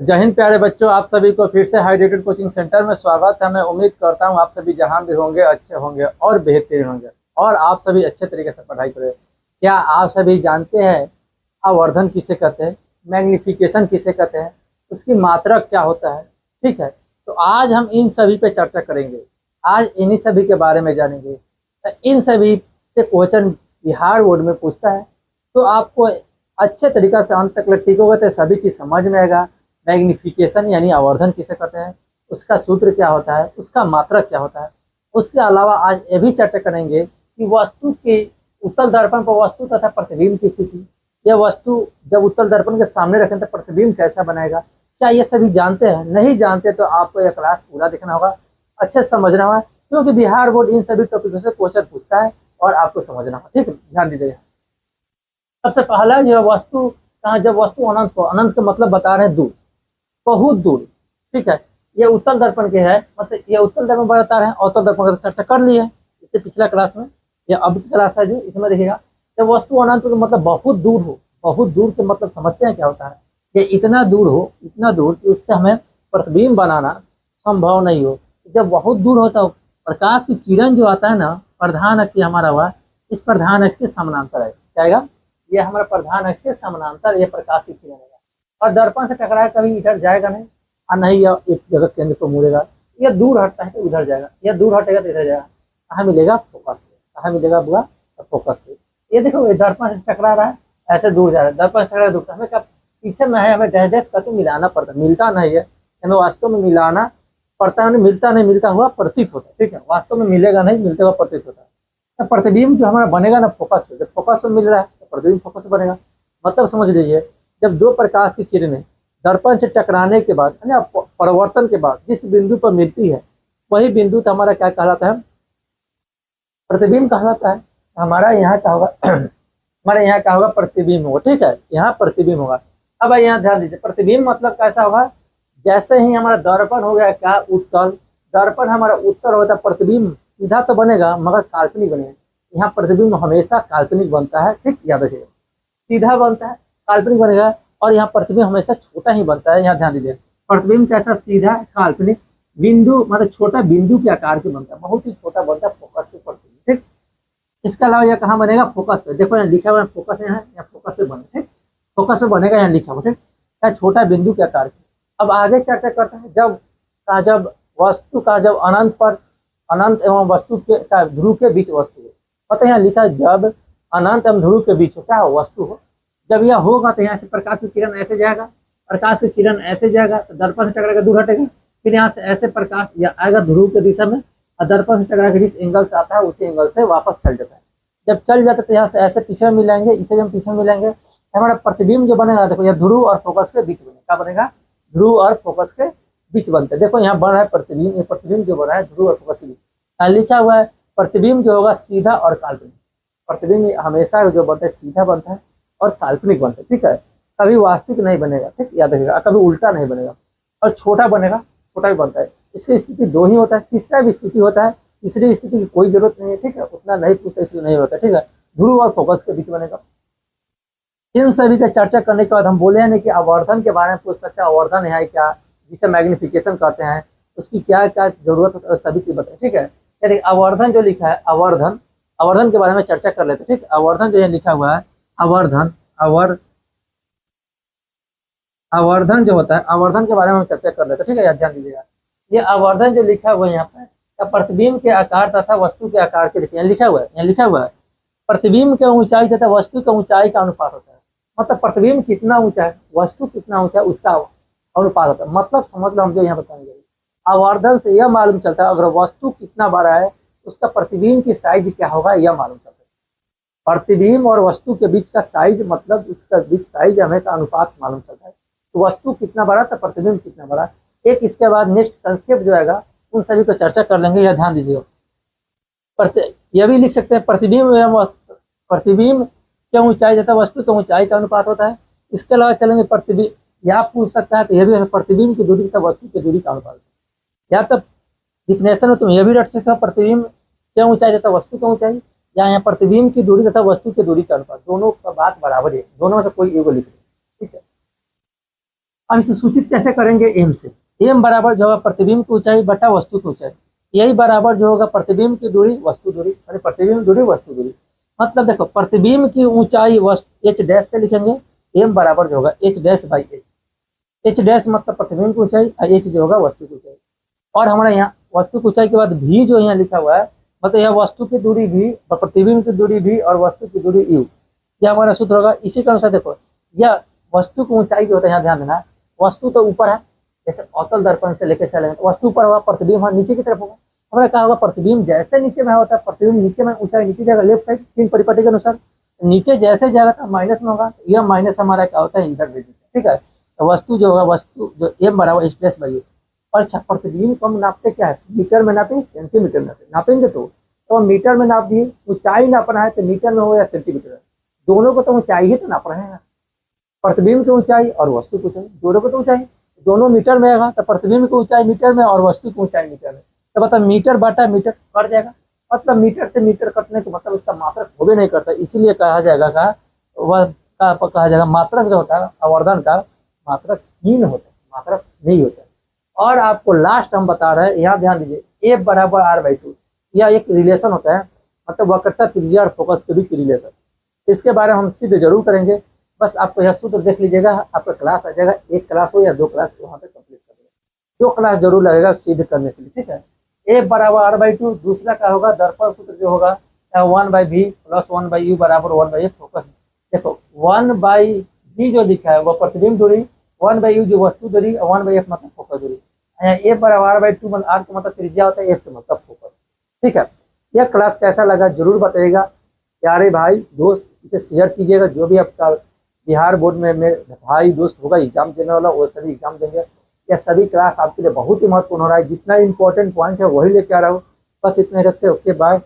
जय हिंद प्यारे बच्चों, आप सभी को फिर से हाइड्रेटेड कोचिंग सेंटर में स्वागत है। मैं उम्मीद करता हूं आप सभी जहां भी होंगे अच्छे होंगे और बेहतरीन होंगे और आप सभी अच्छे तरीके से पढ़ाई करें। क्या आप सभी जानते हैं आवर्धन किसे कहते हैं, मैग्निफिकेशन किसे कहते हैं, उसकी मात्रा क्या होता है? ठीक है, तो आज हम इन सभी पे चर्चा करेंगे। आज इन्हीं सभी के बारे में जानेंगे। तो इन सभी से क्वेश्चन बिहार बोर्ड में पूछता है, तो आपको अच्छे तरीका से अंत तक ठीक होगा तो सभी चीज़ समझ में आएगा। मैग्निफिकेशन यानी आवर्धन किसे कहते हैं, उसका सूत्र क्या होता है, उसका मात्रक क्या होता है। उसके अलावा आज ये भी चर्चा करेंगे कि वस्तु के उत्तल दर्पण पर वस्तु तथा प्रतिबिंब की स्थिति, यह वस्तु जब उत्तल दर्पण के सामने रखें तो प्रतिबिंब कैसा बनेगा। क्या ये सभी जानते हैं? नहीं जानते तो आपको यह क्लास पूरा देखना होगा, अच्छे से समझना होगा, क्योंकि बिहार बोर्ड इन सभी टॉपिकों से क्वेश्चन पूछता है और आपको समझना होगा। ठीक है, ध्यान दीजिएगा। सबसे पहला जो वस्तु कहा, जब वस्तु अनंत को, अनंत का मतलब बता रहे हैं दूर, बहुत दूर। ठीक है, ये उत्तल दर्पण के है, मतलब ये उत्तल दर्पण बता रहे हैं। अवतल दर्पण की चर्चा कर ली है इससे पिछला क्लास में, ये अब की क्लास है जो इसमें देखिएगा। जब वस्तु अनंत का मतलब बहुत दूर हो, बहुत दूर के मतलब समझते हैं क्या होता है, कि इतना दूर हो, इतना दूर कि उससे हमें प्रतिबिंब बनाना संभव नहीं हो। जब बहुत दूर होता हो, प्रकाश की किरण जो आता है ना, प्रधान अक्ष हमारा हुआ, इस प्रधान अक्ष के समानांतर है, क्या ये हमारा प्रधान अक्ष के समानांतर ये प्रकाश की किरण है और दर्पण से टकराए कभी इधर जाएगा नहीं और नहीं यह एक जगह केंद्र को मुड़ेगा। यह दूर हटता है तो उधर जाएगा, यह दूर हटेगा तो इधर जाएगा। कहाँ मिलेगा? फोकस पे। कहाँ मिलेगा बुआ? फोकस पे। ये देखो, ये दर्पण से टकरा रहा है, ऐसे दूर जा रहा है, दर्पण से टकरा दूर। हमें क्या पीछे में है, हमें डैश डैश करके मिलाना पड़ता है, मिलता नहीं है, हमें वास्तव में मिलाना पड़ता है। मिलता नहीं, मिलता हुआ प्रतीत होता है। ठीक है, वास्तव में मिलेगा नहीं, मिलते हुआ प्रतीत होता है। तो प्रतिबिंब जो हमारा बनेगा ना फोकस पे, जब फोकस में मिल रहा है तो प्रतिबिंब फोकस में बनेगा। मतलब समझ लीजिए, जब दो प्रकाश की किरणें दर्पण से टकराने के बाद या परिवर्तन के बाद जिस बिंदु पर मिलती है, वही बिंदु तो हमारा क्या कहलाता है? प्रतिबिंब कहलाता है। हमारा यहाँ क्या होगा? हमारे यहाँ क्या होगा? प्रतिबिंब होगा। ठीक है, यहाँ प्रतिबिंब होगा। अब यहाँ ध्यान दीजिए, प्रतिबिंब मतलब कैसा होगा? जैसे ही हमारा दर्पण हो गया क्या उत्तल, दर्पण हमारा उत्तर होता है, प्रतिबिंब सीधा तो बनेगा मगर काल्पनिक बनेगा। यहाँ प्रतिबिंब हमेशा काल्पनिक बनता है। ठीक, याद रखिएगा, सीधा बनता है, काल्पनिक बनेगा। और यहाँ प्रतिबिंब हमेशा छोटा ही बनता है। यहाँ ध्यान दीजिए, प्रतिबिंब कैसा? सीधा काल्पनिक, बिंदु मतलब छोटा बिंदु के आकार के बनता है, बहुत ही छोटा बनता है फोकस पे प्रतिबिंब। ठीक, इसके अलावा यह कहाँ बनेगा? फोकस पे। देखो यहाँ लिखा हुआ है फोकस, यहाँ फोकस पे बने। ठीक, फोकस पे बनेगा, यहाँ लिखा हुआ। ठीक, क्या? छोटा बिंदु के आकार के। अब आगे चर्चा करते हैं, जब वस्तु का जब अनंत पर, अनंत एवं वस्तु के ध्रुव के बीच वस्तु हो, पता है यहाँ लिखा है, जब अनंत एवं ध्रुव के बीच हो क्या हो? वस्तु हो। जब यह होगा तो यहाँ से प्रकाश की किरण ऐसे जाएगा, प्रकाश की किरण ऐसे जाएगा तो दर्पण से टकरा के दूर हटेगा। फिर यहाँ से ऐसे प्रकाश या आएगा ध्रुव के दिशा में और दर्पण से टकरा के जिस एंगल से आता है उसी एंगल से वापस चल जाता है। जब चल जाता है तो यहाँ से ऐसे पीछे में मिलाएंगे, इसे भी हम पीछे मिलाएंगे। हमारा प्रतिबिंब जो बनेगा, देखो यह ध्रुव और फोकस के बीच बनेगा। क्या बनेगा? ध्रुव और फोकस के बीच बनते हैं। देखो यहाँ बन रहा है प्रतिबिंब, ये प्रतिबिंब जो बना है ध्रुव और फोकस के बीच। लिखा हुआ है प्रतिबिंब जो होगा सीधा और काल्पनिक। प्रतिबिंब हमेशा जो बनता है सीधा बनता है और काल्पनिक बनता है। ठीक है, कभी वास्तविक नहीं बनेगा। ठीक, याद रखिएगा, कभी उल्टा नहीं बनेगा और छोटा बनेगा, छोटा भी बनता है। इसकी स्थिति दो ही होता है, तीसरा भी स्थिति होता है, तीसरी स्थिति की कोई जरूरत नहीं है। ठीक है, उतना नहीं पूछता इसलिए नहीं होता। ठीक है, ध्रुव और फोकस के बीच बनेगा। इन सभी का चर्चा करने के बाद हम बोले हैं कि आवर्धन के बारे में पूछ सकते हैं। आवर्धन है क्या, जिसे मैग्निफिकेशन कहते हैं, उसकी क्या क्या जरूरत होता है, सभी चीज बताएं। ठीक है, यानी आवर्धन जो लिखा है, आवर्धन, आवर्धन के बारे में चर्चा कर लेते हैं। ठीक, आवर्धन जो है लिखा हुआ है, आवर्धन, आवर्धन जो होता है, आवर्धन के बारे में हम चर्चा कर लेते हैं। ठीक है, ध्यान दीजिएगा, ये आवर्धन जो लिखा हुआ है यहाँ पर प्रतिबिंब के आकार तथा वस्तु के आकार के, देखिए यहाँ लिखा हुआ है, यहाँ लिखा हुआ है प्रतिबिंब के ऊंचाई तथा वस्तु के ऊंचाई का अनुपात होता है। मतलब प्रतिबिंब कितना ऊंचा है, वस्तु कितना ऊंचा है, उसका अनुपात होता है। मतलब समझ लो, हम जो यहाँ बताएंगे, आवर्धन से यह मालूम चलता है अगर वस्तु कितना बड़ा है उसका प्रतिबिंब की साइज क्या होगा, यह मालूम चलता है। प्रतिबिंब और वस्तु के बीच का साइज, मतलब उसका बीच साइज हमें का अनुपात मालूम चलता है। तो वस्तु कितना बड़ा तो प्रतिबिंब कितना बड़ा। एक इसके बाद नेक्स्ट कंसेप्ट जो आएगा उन सभी को चर्चा कर लेंगे, यह ध्यान दीजिएगा। यह भी लिख सकते हैं प्रतिबिंब क्या ऊंचाई तथा वस्तु की ऊंचाई का अनुपात होता है। इसके अलावा चलेंगे प्रतिबिंब, या पूछ सकता है तो यह भी प्रतिबिंब की दूरी तथा वस्तु की दूरी का अनुपात, या तो डिफिनेशन में तुम यह भी रख सकते हो प्रतिबिंब क्या ऊंचाई तथा वस्तु की ऊंचाई, या यहाँ प्रतिबिंब की दूरी तथा वस्तु की दूरी का अनुपात। दोनों का बात बराबर है, दोनों में से कोई एगो लिख दो। ठीक है, अब इसे सूचित कैसे करेंगे, एम से। एम बराबर जो होगा प्रतिबिंब की ऊंचाई बटा वस्तु की ऊंचाई, यही बराबर जो होगा प्रतिबिंब की दूरी वस्तु दूरी, अरे प्रतिबिंब दूरी वस्तु दूरी। मतलब देखो प्रतिबिंब की ऊंचाई एच डैश से लिखेंगे, एम बराबर जो होगा H dash by H. H dash मतलब प्रतिबिंब की ऊंचाई और एच जो होगा वस्तु की ऊंचाई। और हमारा यहाँ वस्तु की ऊंचाई के बाद भी जो यहाँ लिखा हुआ है, मतलब यह वस्तु की दूरी भी और प्रतिबिंब की दूरी भी और वस्तु की दूरी यू, यह हमारा सूत्र होगा। इसी के अनुसार देखो यह वस्तु की ऊंचाई जो होता है, यहाँ ध्यान देना, वस्तु तो ऊपर है, जैसे अवतल दर्पण से लेकर चले तो वस्तु ऊपर होगा, प्रतिबिंब नीचे की तरफ होगा। हमारा क्या होगा, प्रतिबिंब जैसे नीचे में होता है, प्रतिबिंब नीचे में ऊंचाई नीचे जाएगा, लेफ्ट साइड तीन परिपाटी के अनुसार नीचे जैसे जाएगा तो माइनस में होगा, यह माइनस हमारा क्या होता है इधर दे देते हैं, ठीक है। तो वस्तु जो होगा, वस्तु जो एम बराबर एच डैश बाई एच। और अच्छा प्रतिबिंब को हम नापते क्या है, मीटर में नापेंगे सेंटीमीटर में नापेंगे, तो मीटर में नाप दिए। ऊंचाई नापना है तो मीटर में हो या सेंटीमीटर, दोनों को तो ऊंचाई ही तो नाप रहे हैं, प्रतिबिंब की ऊंचाई और वस्तु की ऊंचाई दोनों को तो ऊंचाई, दोनों मीटर में आएगा तो प्रतिबिंब की ऊंचाई मीटर में और वस्तु की ऊंचाई मीटर में, तो मतलब मीटर बटा मीटर कट जाएगा। मतलब मीटर से मीटर कटने के मतलब उसका मात्रक हो भी नहीं करता, इसीलिए कहा जाएगा कहा जाएगा मात्रक जो होता है आवर्धन का मात्रक हीन होता है, मात्रक नहीं होता है। और आपको लास्ट हम बता रहे हैं, यहाँ ध्यान दीजिए, एफ बराबर आर बाई टू, यह एक रिलेशन होता है, मतलब वक्रता त्रिज्या और फोकस के बीच रिलेशन। इसके बारे में हम सिद्ध जरूर करेंगे, बस आपको यह सूत्र देख लीजिएगा, आपका क्लास आ जाएगा, एक क्लास हो या दो क्लास वहाँ पे कंप्लीट कर लेगा, 2 क्लास जरूर लगेगा सिद्ध करने के लिए, ठीक है। एफ बराबर आर बाई टू, दूसरा क्या होगा, दर्पण सूत्र जो होगा 1/v प्लस 1/u बराबर 1/f फोकस। देखो 1/v जो लिखा है वह प्रतिबिंब दूरी, 1/u जो वस्तु दूरी और 1/f मतलब फोकस दूरी। एफ बराबर आर बाई टू मतलब आर का मतलब त्रिज्या होता है, एफ का मतलब फोकस, ठीक है। यह क्लास कैसा लगा जरूर बताइएगा प्यारे भाई दोस्त, इसे शेयर कीजिएगा। जो भी आपका बिहार बोर्ड में मेरे भाई दोस्त होगा एग्जाम देने वाला, वो सभी एग्जाम देंगे। यह सभी क्लास आपके लिए बहुत ही महत्वपूर्ण हो रहा है, जितना इंपॉर्टेंट पॉइंट है वही लेके आ रहा हूँ। बस इतने रखते, ओके बाय।